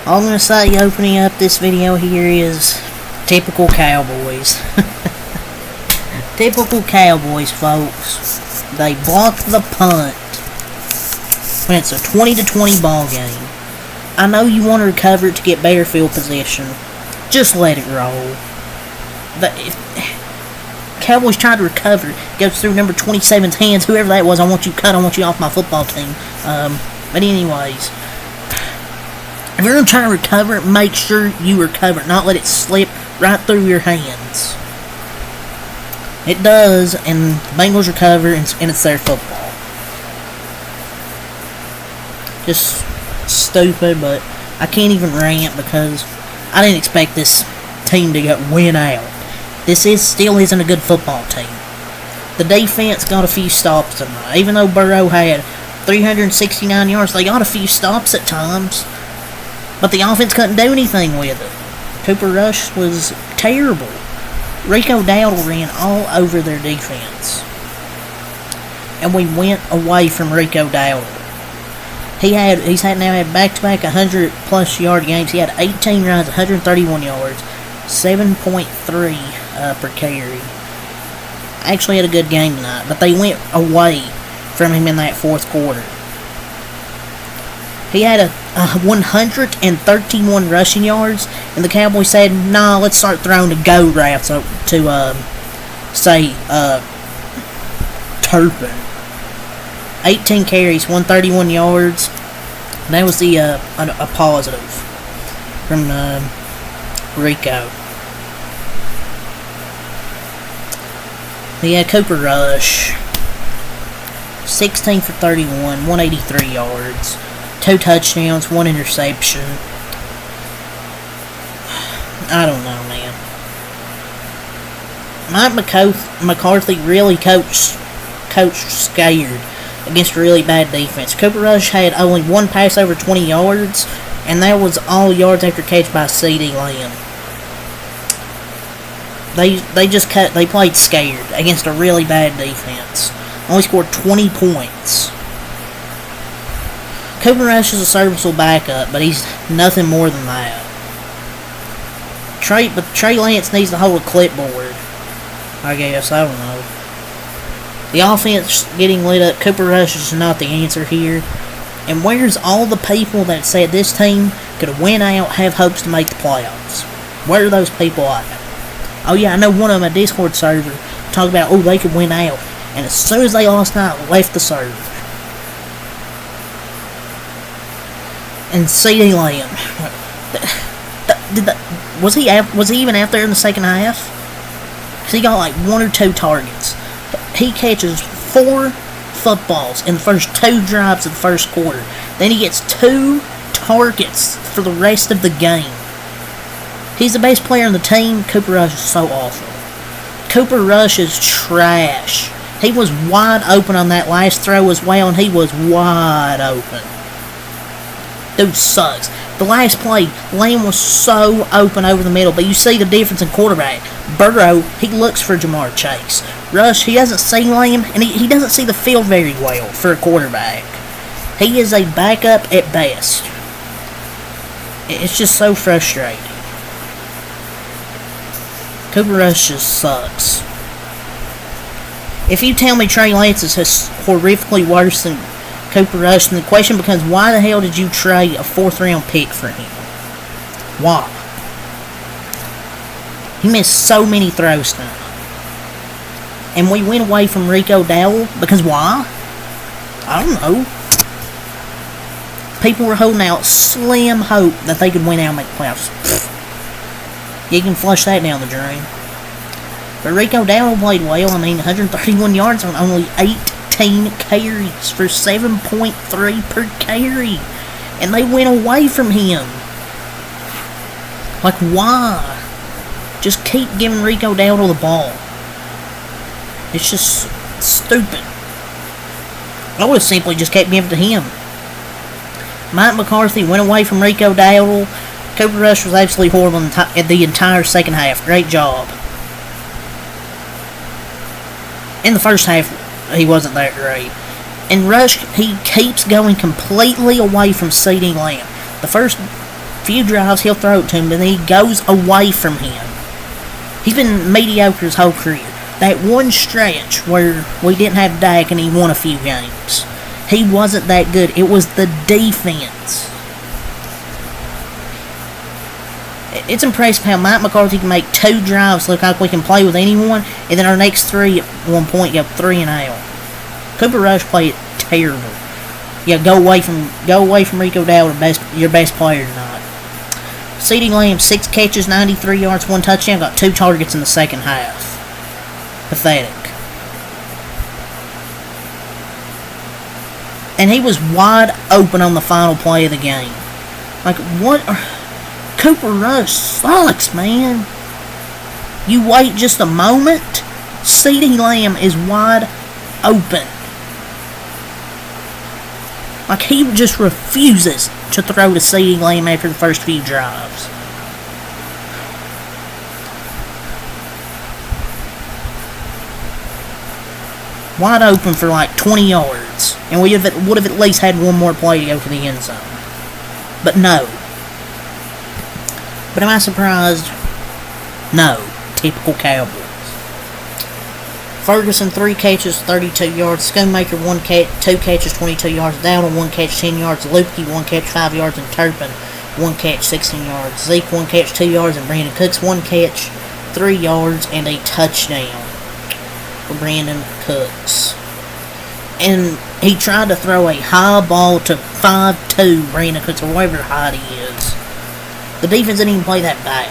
All I'm going to say opening up this video here is typical Cowboys. Typical Cowboys, folks. They block the punt when it's a 20-20 ball game. I know you want to recover it to get better field position. Just let it roll. Cowboys trying to recover it. Goes through number 27's hands. Whoever that was, I want you cut. I want you off my football team. But anyways, if you're going to try to recover it, make sure you recover it. Not let it slip right through your hands. It does, and the Bengals recover, and it's their football. Just stupid, but I can't even rant because I didn't expect this team to win out. This still isn't a good football team. The defense got a few stops tonight. Even though Burrow had 369 yards, they got a few stops at times. But the offense couldn't do anything with it. Cooper Rush was terrible. Rico Dowdle ran all over their defense. And we went away from Rico Dowdle. He's now had back-to-back 100-plus yard games. He had 18 runs, 131 yards, 7.3 per carry. Actually had a good game tonight, but they went away from him in that fourth quarter. He had a 131 rushing yards, and the Cowboys said, "Nah, let's start throwing the go routes to Turpin." 18 carries, 131 yards. And that was a positive from Rico. He had Cooper Rush, 16 for 31, 183 yards. 2 touchdowns, 1 interception. I don't know, man. Mike McCarthy really coached scared against a really bad defense. Cooper Rush had only 1 pass over 20 yards, and that was all yards after catch by C.D. Lamb. They played scared against a really bad defense. Only scored 20 points. Cooper Rush is a serviceable backup, but he's nothing more than that. Trey Lance needs to hold a clipboard, I guess. I don't know. The offense getting lit up. Cooper Rush is not the answer here. And where's all the people that said this team could win out, have hopes to make the playoffs? Where are those people at? Oh yeah, I know one of them, a Discord server, talked about, they could win out. And as soon as they lost tonight, left the server. And C.D. Lamb, was he even out there in the second half? Because he got like 1 or 2 targets. He catches 4 footballs in the first 2 drives of the first quarter. Then he gets 2 targets for the rest of the game. He's the best player on the team. Cooper Rush is so awful. Cooper Rush is trash. He was wide open on that last throw as well, and he was wide open. Dude sucks. The last play, Lamb was so open over the middle, but you see the difference in quarterback. Burrow, he looks for Jamar Chase. Rush, he doesn't see Lamb, and he doesn't see the field very well for a quarterback. He is a backup at best. It's just so frustrating. Cooper Rush just sucks. If you tell me Trey Lance is horrifically worse than Cooper Rush, and the question becomes, why the hell did you trade a 4th round pick for him? Why? He missed so many throws tonight. And we went away from Rico Dowdle because why? I don't know. People were holding out slim hope that they could win out and make the playoffs. You can flush that down the drain. But Rico Dowdle played well. 131 yards on only 18 carries for 7.3 per carry. And they went away from him. Like, why? Just keep giving Rico Dowdle the ball. It's just stupid. I would have simply just kept giving it to him. Mike McCarthy went away from Rico Dowdle. Cooper Rush was absolutely horrible in the entire second half. Great job. In the first half, he wasn't that great. And Rush, he keeps going completely away from C.D. Lamb. The first few drives, he'll throw it to him, but then he goes away from him. He's been mediocre his whole career. That one stretch where we didn't have Dak and he won a few games, he wasn't that good. It was the defense. It's impressive how Mike McCarthy can make 2 drives look like we can play with anyone, and then our next 3 at one point go 3 and out. Cooper Rush played terrible. Yeah, go away from Rico Dowdle, your best player tonight. CeeDee Lamb, 6 catches, 93 yards, 1 touchdown, got 2 targets in the second half. Pathetic. And he was wide open on the final play of the game. Like, what? Cooper Rush sucks, man. You wait just a moment, CeeDee Lamb is wide open. Like, he just refuses to throw to CeeDee Lamb after the first few drives. Wide open for like 20 yards. And we would have at least had one more play to go to the end zone. But no. But am I surprised? No. Typical Cowboys. Ferguson, 3 catches, 32 yards. Schoonmaker, 2 catches, 22 yards. Dowdle, 1 catch, 10 yards. Lupke, 1 catch, 5 yards. And Turpin, 1 catch, 16 yards. Zeke, 1 catch, 2 yards. And Brandon Cooks, 1 catch, 3 yards. And a touchdown for Brandon Cooks. And he tried to throw a high ball to 5'2" Brandon Cooks, or whatever height he is. The defense didn't even play that bad.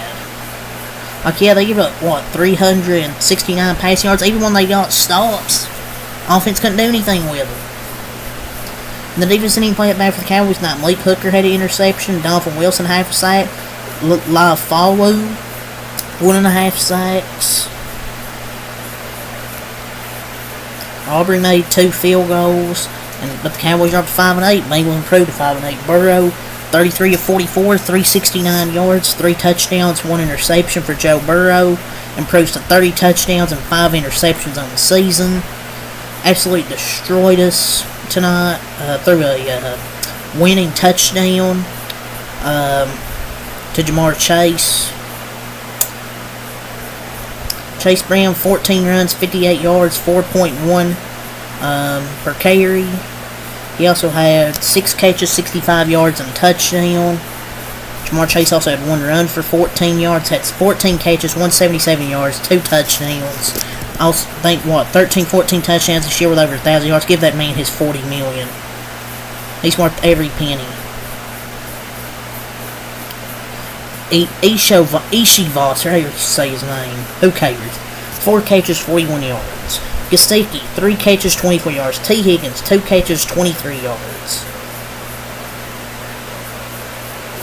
Like, yeah, they gave up, 369 passing yards. Even when they got stops, offense couldn't do anything with them. And the defense didn't even play it bad for the Cowboys tonight. Malik Hooker had an interception. Donovan Wilson, half a sack. Live-Follow, 1.5 sacks. Aubrey made 2 field goals, but the Cowboys dropped to 5-8. Bengals improved to 5-8. Burrow, 33 of 44, 369 yards, 3 touchdowns, 1 interception for Joe Burrow. Improves to 30 touchdowns and 5 interceptions on the season. Absolutely destroyed us tonight. Threw a winning touchdown to Jamar Chase. Chase Brown, 14 runs, 58 yards, 4.1 per carry. He also had 6 catches, 65 yards, and a touchdown. Jamar Chase also had 1 run for 14 yards, had 14 catches, 177 yards, 2 touchdowns. I also think, 13, 14 touchdowns this year with over 1,000 yards. Give that man his $40 million. He's worth every penny. Ishivas, or how you say his name. Who cares? 4 catches, 41 yards. Gesicki, 3 catches, 24 yards. T. Higgins, 2 catches, 23 yards.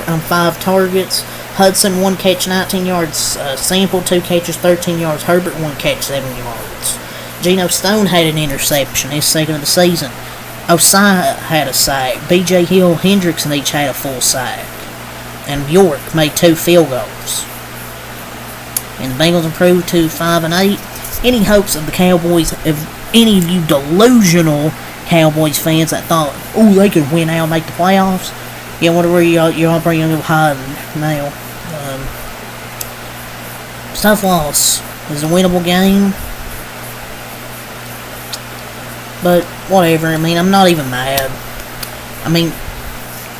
On 5 targets. Hudson, 1 catch, 19 yards. Sample, 2 catches, 13 yards. Herbert, 1 catch, 7 yards. Geno Stone had an interception, his second of the season. Osai had a sack. B.J. Hill, Hendrickson each had a full sack. And York made 2 field goals. And the Bengals improved to 5-8. Any hopes of the Cowboys, if any of you delusional Cowboys fans that thought, oh, they could win out and make the playoffs, yeah, whatever you're all pretty hiding now. Tough loss. It was a winnable game. But whatever, I mean, I'm not even mad. I mean,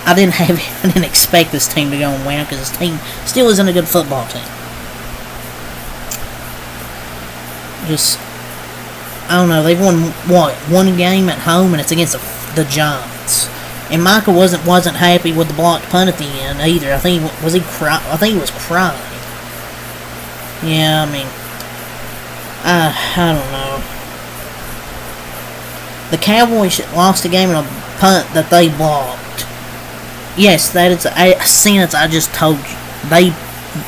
I didn't expect this team to go and win because this team still isn't a good football team. Just, I don't know, they've won, 1 game at home, and it's against the Giants. And Michael wasn't happy with the blocked punt at the end either. I think he was crying. Yeah, I mean, I don't know. The Cowboys lost a game in a punt that they blocked. Yes, that is a sentence I just told you. They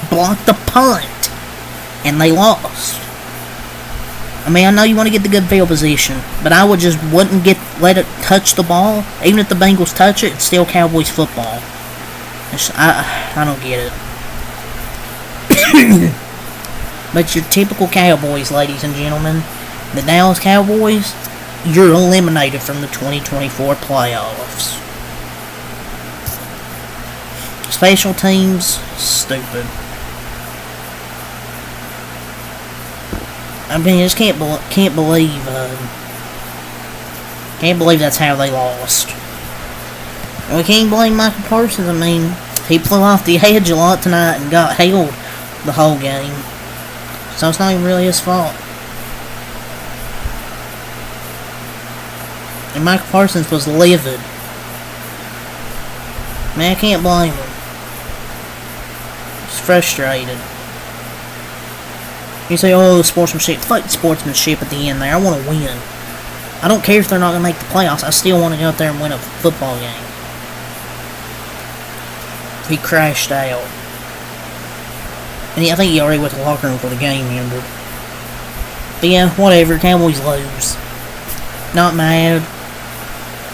blocked the punt, and they lost. I mean, I know you want to get the good field position, but I would just wouldn't let it touch the ball. Even if the Bengals touch it, it's still Cowboys football. I don't get it. But your typical Cowboys, ladies and gentlemen, the Dallas Cowboys, you're eliminated from the 2024 playoffs. Special teams, stupid. I mean, I just can't believe that's how they lost. And we can't blame Michael Parsons. I mean, he flew off the edge a lot tonight and got held the whole game. So it's not even really his fault. And Michael Parsons was livid. Man, I can't blame him. He's frustrated. You say, oh, sportsmanship. Fuck sportsmanship at the end there. I want to win. I don't care if they're not going to make the playoffs. I still want to go out there and win a football game. He crashed out. And I think he already went to the locker room for the game ended. But yeah, whatever. Cowboys lose. Not mad.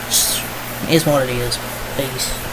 Just is what it is. Peace.